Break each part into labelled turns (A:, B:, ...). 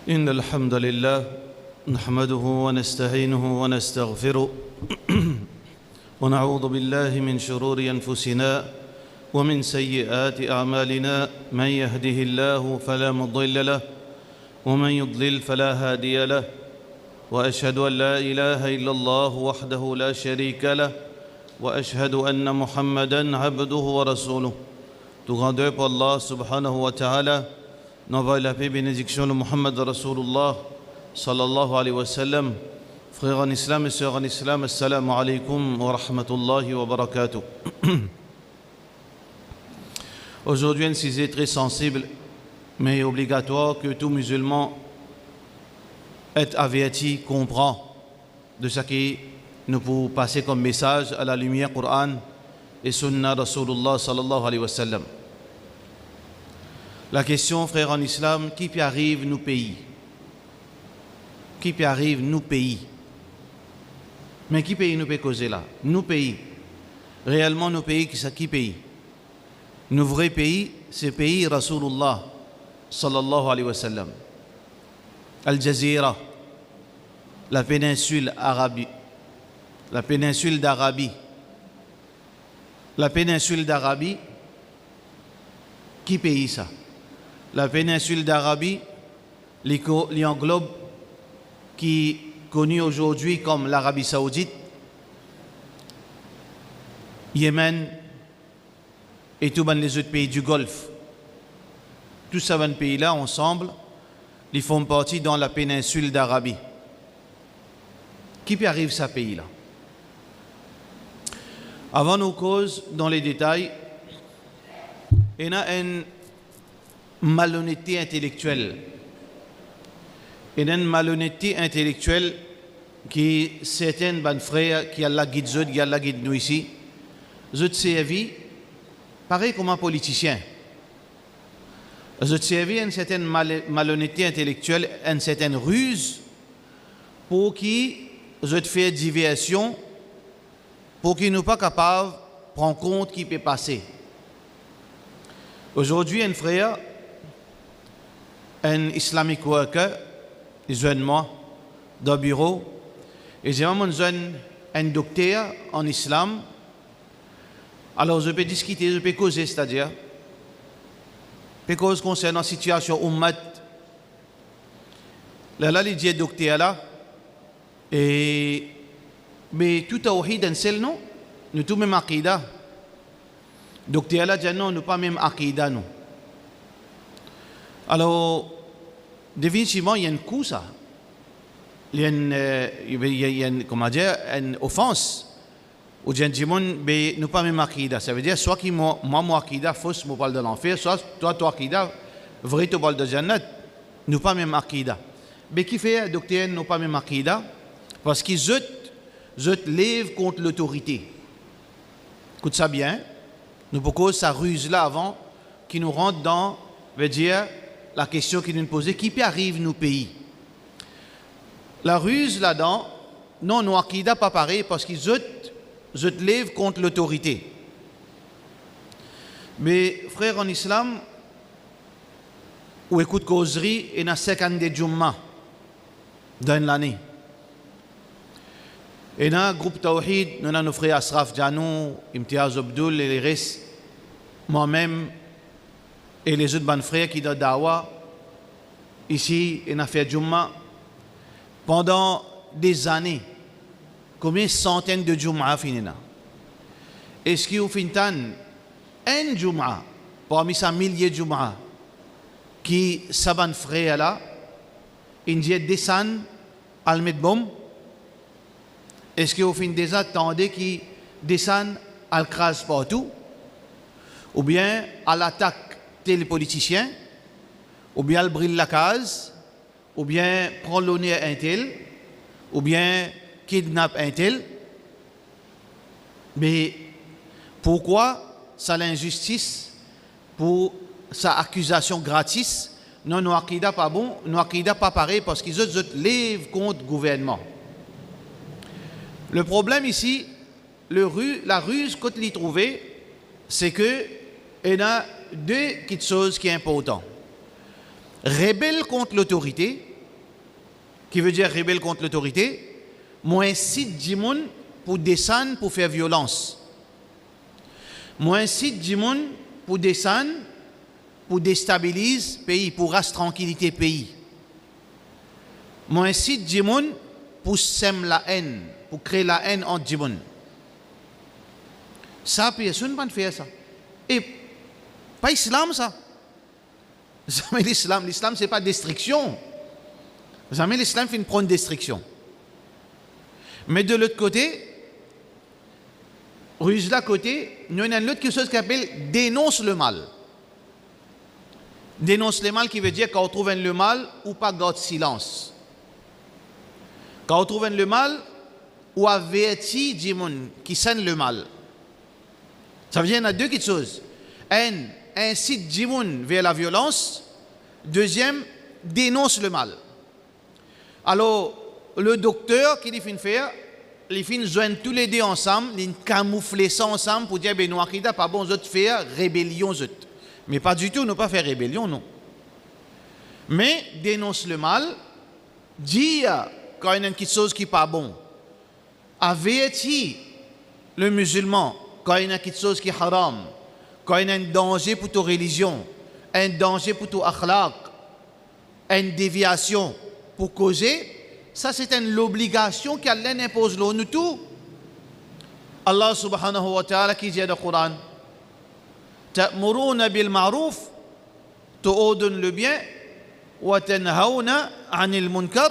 A: إن الحمد لله نحمده ونستعينه ونستغفره ونعوذ بالله من شرور أنفسنا ومن سيئات أعمالنا من يهده الله فلا مضل له ومن يضلل فلا هادي له وأشهد أن لا إله إلا الله وحده لا شريك له وأشهد أن محمدًا عبده ورسوله. Tout grandeur pour Allah subhanahu wa ta'ala, n'envoie la paix et bénédiction de Muhammad Rasulullah sallallahu alayhi wa sallam. Frères en islam et sœurs en islam, assalamu alaykum wa rahmatullahi wa barakatuh. Aujourd'hui, un sujet très sensible, mais obligatoire que tout musulman est averti, comprend de ce qui nous peut passer comme message à la lumière Coran et Sunnah Rasulullah sallallahu alayhi wa sallam. La question, frère en islam, qui peut arrive nous pays? Qui peut arrive nous pays? Mais qui pays nous peut causer là? Nous pays. Réellement nous pays, qui pays? Nous vrai pays, c'est pays Rasulullah sallallahu alayhi wa sallam. Al Jazeera, la péninsule Arabie. La péninsule d'Arabie. La péninsule d'Arabie, qui pays ça? La péninsule d'Arabie, qui englobe, qui est connu aujourd'hui comme l'Arabie Saoudite, Yémen et tous les autres pays du Golfe. Tous ces pays-là, ensemble, ils font partie dans la péninsule d'Arabie. Qui peut arriver à ce pays-là? Avant nos causes, dans les détails, il y a une malhonnêteté intellectuelle. Il y a une malhonnêteté intellectuelle qui certains ban frères qui Allah guide eux, qui Allah guide nous ici, eux servi pareil comme un politicien. Eux servi une certaine malhonnêteté intellectuelle, une certaine ruse pour qui eux faire diversion, pour qu'ils ne soient pas capables de prendre compte qui peut passer. Aujourd'hui, un frère, un Islamic worker, il jeune moi, dans le bureau, et j'ai un docteur en islam. Alors, je peux discuter, je peux causer, c'est-à-dire, je peux causer concernant la situation ummat. Là, il dit docteur là, et mais tout tawhid en seul non, nous tous même aqida. Docteur Allah dit non, nous pas même aqida nous. Alors définitivement il y a un coup ça. Il y a une comment dire une offense. Ou bien mais nous pas même aqida. Ça veut dire soit qui moi aqida fausse me parle de l'enfer, soit toi aqida vrai tu parles de jannat. Nous pas même aqida. Mais qui fait docteur nous pas même aqida parce qu'ils je te lève contre l'autorité. Écoute ça bien. Nous pourquoi ça ruse là avant qui nous rentre dans, veut dire, la question qui nous posait, qui peut arrive nos pays? La ruse là-dedans, non, nous akida pas pareil parce qu'ils je te lève contre l'autorité. Mais frère en islam, ou écoute causerie, il y a 50 de Jumma dans l'année. Et dans le groupe Tawhid, nous avons nos frères Asraf Janou, Imtiaz Abdul et les restes, moi-même et les autres frères qui sont Dawa, ici, et a fait Jumma. Pendant des années, combien de centaines de Jumma finina? Est-ce qu'il y a un Jumma, parmi ces milliers de Jumma, qui saban frères là, ils descendent à Medbom? Est-ce qu'il y a des attendés qui descendent à l'écrase partout? Ou bien à l'attaque tel politicien? Ou bien à brille la case? Ou bien prend l'honneur un tel? Ou bien kidnappe un tel? Mais pourquoi ça l'injustice pour sa accusation gratis? Non, nous akida pas bon, nous akida pas pareil parce qu'ils se lèvent contre le gouvernement. Le problème ici, la ruse qu'on l'y trouvé, c'est que il y a deux petites choses qui sont importantes. Rebelle contre l'autorité qui veut dire rebelle contre l'autorité, moi incite du monde pour descendre, pour faire violence. Moi incite du monde pour descendre, pour déstabiliser le pays, pour rester tranquillité pays. Moi incite du monde pour semer la haine, pour créer la haine entre du monde. Ça, personne ne peut faire ça. Et pas l'islam, ça. L'islam, ce n'est pas destruction. Jamais l'islam fait prendre destruction. Mais de l'autre côté, ruse là côté, nous avons l'autre chose qui appelle dénonce le mal. Dénonce le mal qui veut dire quand on trouve le mal ou pas garde silence. Quand on trouve le mal ou avertit du monde qui sent le mal. Ça veut dire qu'il y a deux choses. Un, incite du monde vers la violence. Deuxième, dénonce le mal. Alors, le docteur qui fait faire, il fait joindre tous les deux ensemble, il camoufler ça ensemble pour dire ben nous akida pas bon autres faire rébellion autres. Mais pas du tout, nous pas faire rébellion non. Mais dénonce le mal, dire quand il y a quelque chose qui n'est pas bon. Avertir le musulman quand il y a quelque chose qui est haram, quand il y a un danger pour ta religion, un danger pour ton akhlaq, une déviation pour causer, ça c'est l'obligation qu'Allah impose nous tout. Allah subhanahu wa ta'ala qui dit dans le Coran, ta'muruna bil ma'ruf, tu ordonnes le bien, wa tanhauna 'anil munkar,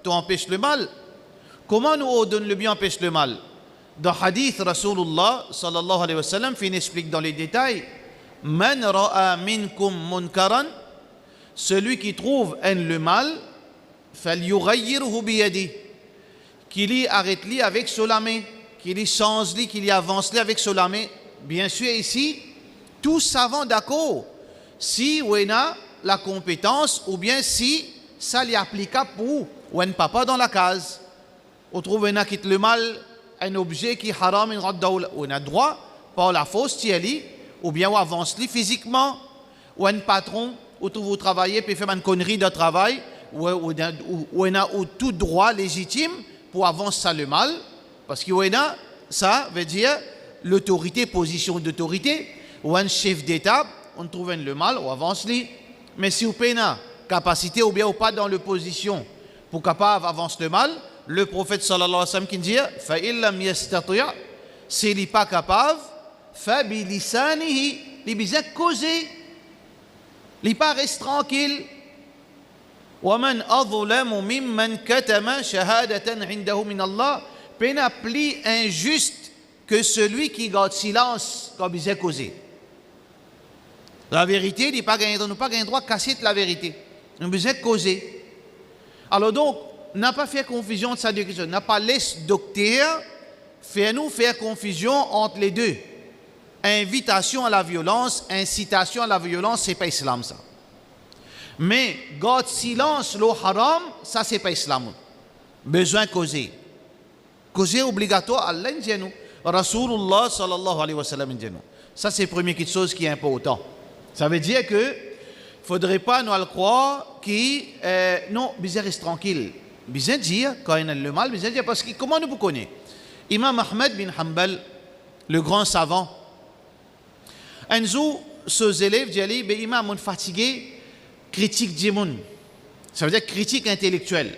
A: tu empêches le mal. Comment nous ordonne le bien, empêche le mal? Dans hadith Rasulullah sallallahu alayhi wa sallam, il explique dans les détails, man ra'a minkum munkaran, celui qui trouve le mal, falyughayyirhu biyadi, qu'il y arrête-li avec la main, qu'il y change-li, qu'il y avance-li avec la main. Bien sûr ici, tous savons d'accord si on a la compétence ou bien si ça l'est applicable pour ou un papa dans la case. On trouve un qui le mal, un objet qui est haram, on a droit par la force ou bien on avance-li physiquement, ou un patron, ou vous travaillez, puis fait une connerie de travail, ou on a tout droit légitime pour avancer ça le mal, parce que ça veut dire l'autorité, position d'autorité, ou un chef d'État, on trouve le mal, ou avance-li. Mais si vous avez une capacité ou bien ou pas dans la position pour capable avancer le mal, le prophète sallallahu alayhi wa sallam qui dit fa illam yastati' s'il n'est pas capable fa bi lisanihi, il besoin causer, il pas reste tranquille. Wa man adlamu mimman katama shahadatan 'indahu min Allah, pena plus injuste que celui qui garde silence quand il causer. La vérité, il pas gagné, nous pas gagné droit casser la vérité. Nous besoin causer. Alors donc, n'a pas fait confusion de ça deux questions. N'a pas laissé docteur faire confusion entre les deux. Invitation à la violence, incitation à la violence, c'est pas islam ça. Mais garde silence, le haram, ça c'est pas islam. Besoin causer. Causer obligatoire, Allah dit nous. Rasulullah sallallahu alayhi wa sallam dit nous. Ça c'est la première chose qui est important. Ça veut dire que il ne faudrait pas nous le croire qui non, bizarre reste tranquille. Bizarre dire quand il y a le mal, bizarre dire parce que comment nous connaissons? Imam Ahmed bin Hanbal, le grand savant, un jour, ses élèves disent ben imam on fatigué, critique du monde. Ça veut dire critique intellectuelle.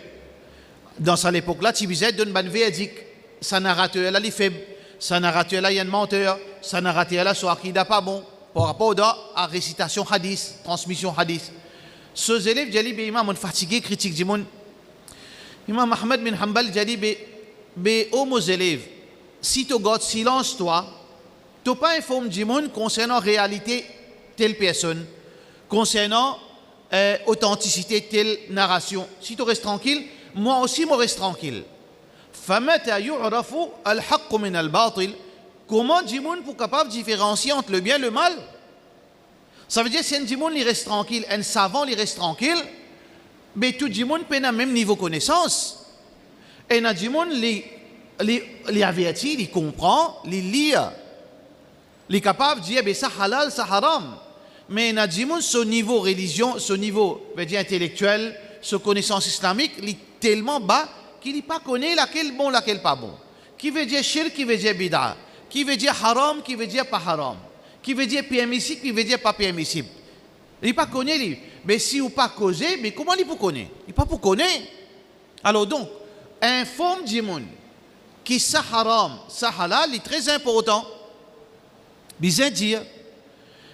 A: Dans cette époque-là, tu disais donne ban verdict, ça narrateur là il est faible, ça narrateur là il y a un menteur, ça narrateur là son akida pas bon. Par rapport à récitation hadith, transmission hadith. Ces élèves disent ben imam on fatigué, critique du monde. Imam Ahmed bin Hanbal dit ben aux élèves, si tu gardes silence toi, tu n'as pas informé du monde concernant réalité telle personne, concernant authenticité telle narration. Si tu restes tranquille, moi aussi je reste tranquille. فَمَتَى يُعْرَفُ الْحَقُّ مِنَ الْبَاطِلِ. Comment du monde pour capable de différencier entre le bien et le mal? Ça veut dire si un du monde il reste tranquille, un savant il reste tranquille, mais tout le monde peut avoir le même niveau de connaissance. Et un du monde il avertit, il comprend, il lit, il est capable de dire ça halal, ça haram. Mais un du monde, son niveau religion, son niveau veut dire intellectuel, sa connaissance islamique, il est tellement bas qu'il n'est pas connaît laquelle bon, laquelle pas bon. Qui veut dire shirk, qui veut dire bid'a. Qui veut dire haram, qui veut dire pas haram. Qui veut dire permissible, qui veut dire pas permissible. Il n'est pas connaît, lui. Mais si vous pas causé, mais comment il peut connaître? Il n'est pas pour connaître. Alors donc, informe du monde qui ça haram, ça halal, est très important. Bien dire.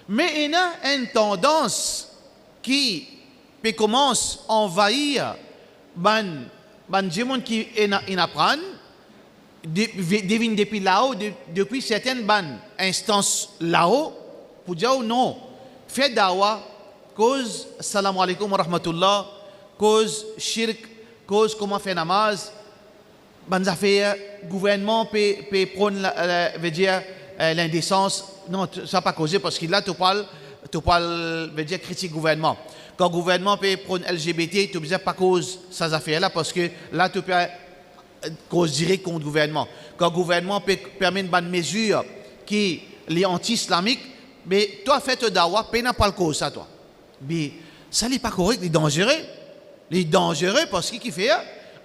A: Mais il y a une tendance qui peut commencer à envahir les gens qui apprennent, depuis là-haut, depuis certaines instances là-haut, pour dire non, fait dawa, cause salam alaikum wa rahmatullah, cause shirk, cause comment faire namaz, ban affaires, gouvernement peut prendre veut dire l'indécence. Non, ça n'a pas causé parce que là tu parles veut dire critique gouvernement. Quand le gouvernement peut prendre LGBT, tu ne pas cause ces affaires là parce que là tu peux cause directe contre le gouvernement. Quand le gouvernement peut permettre une mesure qui est anti-islamique, mais toi fais ton dawa, tu n'as pas le cause ça toi. Mais ça n'est pas correct, il est dangereux. Il est dangereux parce qu'il fait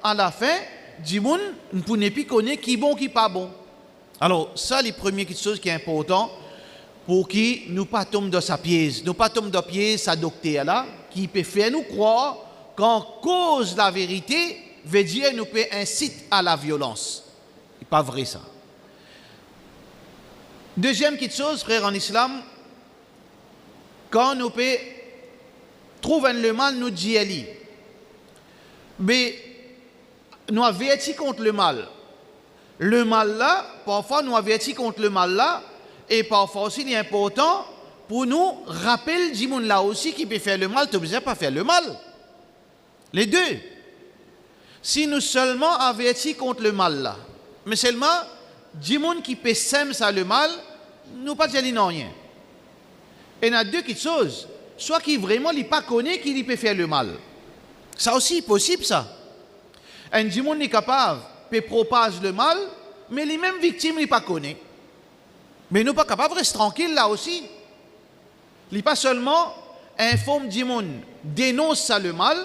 A: à la fin, du monde ne peut plus connaître qui est bon, qui n'est pas bon. Alors, ça, les premières choses qui est important pour qui nous pas tomber dans sa pièce. Nous pas tomber dans la pièce, sa docteur là, qui peut faire nous croire qu'en cause la vérité, veut dire nous peut inciter à la violence. C'est pas vrai ça. Deuxième petite chose, frère en islam, quand nous peut trouver le mal, nous dit ali. Mais nous avertis contre le mal. Le mal là, parfois nous avertis contre le mal là, et parfois aussi il est important pour nous rappeler du monde là aussi qui peut faire le mal, tu ne peux pas faire le mal. Les deux. Si nous seulement avertis contre le mal là, mais seulement du monde qui peut s'aimer ça le mal, nous pas dire non rien. Et il y a deux petites choses. Soit qui vraiment ne pas connaît qu'il peut faire le mal. Ça aussi est possible ça. Un du monde est capable de propager le mal, mais les mêmes victimes ne pas connaît. Mais nous ne sommes pas capables de rester tranquilles là aussi. Il n'est pas seulement informe du monde, dénonce ça le mal,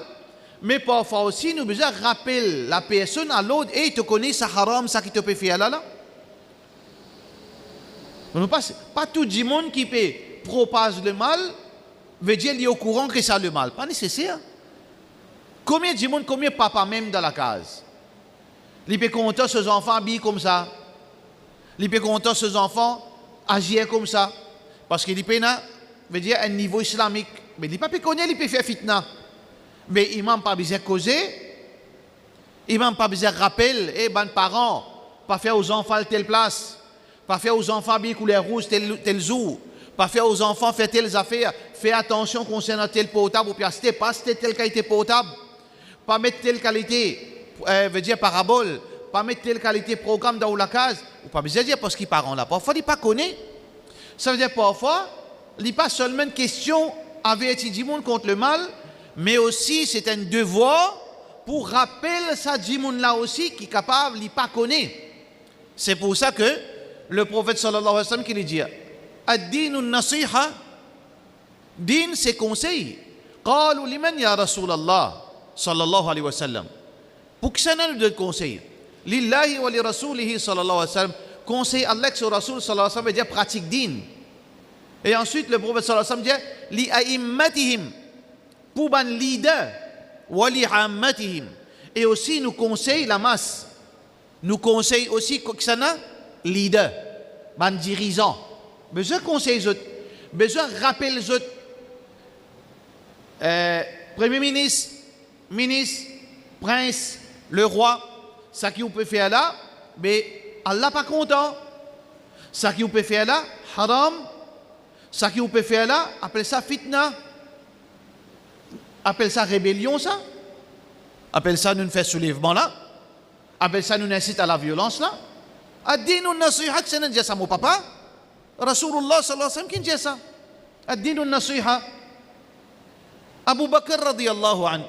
A: mais parfois aussi nous besoin rappeler la personne à l'autre et te connaît ça haram, ça qui te peut faire là. Pas tout le monde qui peut propager le mal veut dire qu'il est au courant que ça le mal. Pas nécessaire. Combien de monde, combien de papa même dans la case? Il peut compter ses enfants habillés comme ça. Il peut compter ses enfants agir comme ça. Parce qu'il peut veut dire un niveau islamique. Mais il ne peut pas connaître, il peut faire fitna. Mais il n'a pas besoin de causer. Il n'a pas besoin de rappeler. Et les parents, pas faire aux enfants telle place. Pas faire aux enfants habillés couleur rouge tel jour. Pas faire aux enfants faire telles affaires. Faire attention concernant tel portable ou bien c'était pas telle qualité portable. Pas mettre telle qualité, veut dire parabole. Pas mettre telle qualité programme dans la case. Ou pas besoin de dire parce qu'ils parents là. Parfois, ils ne connaissent pas. Ça veut dire parfois, il n'est pas seulement une question avertir du monde contre le mal, mais aussi c'est un devoir pour rappeler ça du monde là aussi qui est capable, il ne pas connaît. C'est pour ça que le prophète sallallahu alayhi wa sallam qui lui dit ad-dinu nasiha, din c'est conseil. Qalu liman ya Rasulallah sallallahu alayhi wa sallam. Pour que ça nous donne conseil. Lillahi wa li rasulihi sallallahu alayhi wa sallam. Conseil Allah sur Rasul sallallahu alayhi wa sallam veut dire pratique din. Et ensuite le prophète sallallahu alayhi wa sallam dit li a'immatihim, pour ban leader wa li ammatihim. Et aussi nous conseille la masse. Nous conseille aussi que ça n'a leader, ban dirigeant. Besoin conseiller les autres, besoin rappeler les autres. Premier ministre, ministre, prince, le roi, ça qui vous peut faire là, mais Allah pas content. Ça qui vous peut faire là, haram. Ça qui vous peut faire là, appelle ça fitna. Appelle ça rébellion ça. Appelle ça nous fait soulèvement là. Appelle ça nous incite à la violence là. Ad-dinu nasiha, c'est un dit ça mon papa. Rasulullah sallallahu alayhi wa sallam qui dit ça. Ad-dinu nasiha. Abu Bakr radiyallahu anhu.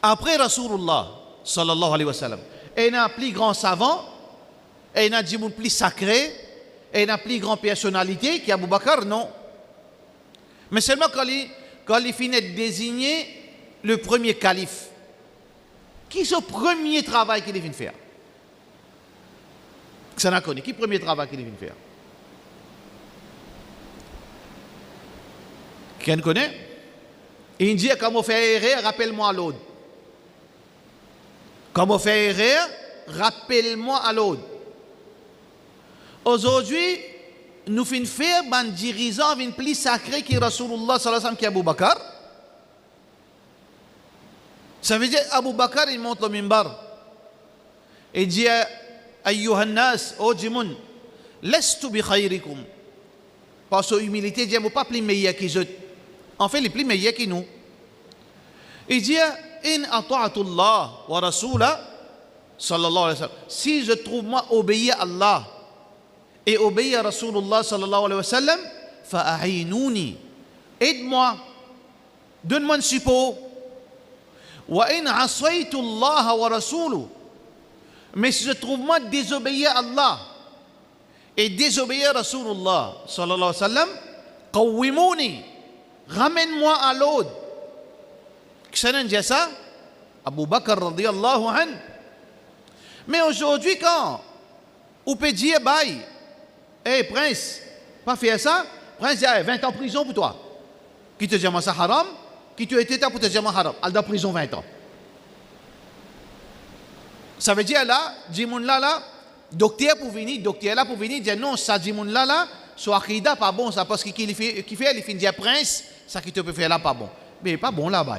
A: Après Rasulullah sallallahu alayhi wa sallam, il y a un plus grand savant, et il y a un plus sacré, et il y a une plus grande personnalité qui est Abu Bakr, non. Mais seulement quand il finit de désigner le premier calife. Qui est le premier travail qu'il vient faire? Ça n'a connu. Qui est le premier travail qu'il vient faire? Qui connaît? Il dit, comment faire erreur, rappelle-moi à l'autre. Comment faire erreur, rappelle-moi à l'autre. Aujourd'hui, nous finissons faire un dirigeant plus sacré que Rasulullah sallallahu alayhi wa sallam qui est Abu Bakr. Ça veut dire Abu Bakr, il monte le mimbar. Il dit, Ayyuhan nas, ô Jimoun, lestu bi khayrikum. Par son humilité, il dit, vous pas plus meilleur que les autres. En fait, les plus meilleurs que nous. Il dit, in ata'atu Allah wa Rasulah, sallallahu alayhi wa sallam. Si je trouve moi obéir à Allah et obéir à Rasulullah sallallahu alayhi wa sallam, fa'a'inouni. Aide-moi. Donne-moi un support. Wa in asaytu Allah wa Rasulahu. Mais si je trouve moi désobéir à Allah et désobéir à Rasulullah sallallahu alayhi wa sallam, qawwimouni. Ramène-moi à l'autre. Qui s'en dit ça? Abu Bakr radiyallahu anhu. Mais aujourd'hui, quand on peut dire, bye, hey prince, pas faire ça, prince dit, 20 ans de prison pour toi. Qui te dit, ça haram, qui te dit, pour te dire, haram, elle doit prison 20 ans. Ça veut dire là, Jimoun là, docteur pour venir, dire non, ça Jimoun là, soit akida pas bon, ça parce qu'il fait, il finit dire prince, ça qui te peut faire là pas bon. Mais pas bon là-bas.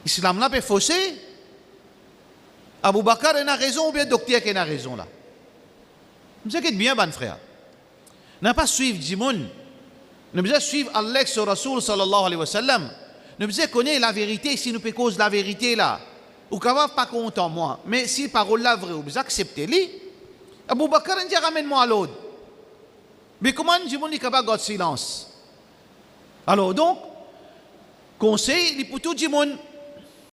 A: L'islam là peut fausser. Abu Bakr a raison ou bien docteur qui a raison là. Vous savez bien, bon frère. N'a pas suivre Jimoun. Nous devons suivre Allah sur Rasoul sallallahu alayhi wa sallam. Nous devons connaître la vérité si nous pouvons cause la vérité là. Ou qu'on va pas content moi. Mais si parole là vraie, vous acceptez-les. Abu Bakr a dit ramène-moi à l'autre. Mais comment Jimoun est capable de silence? Alors donc, conseil pour tout Jimoun.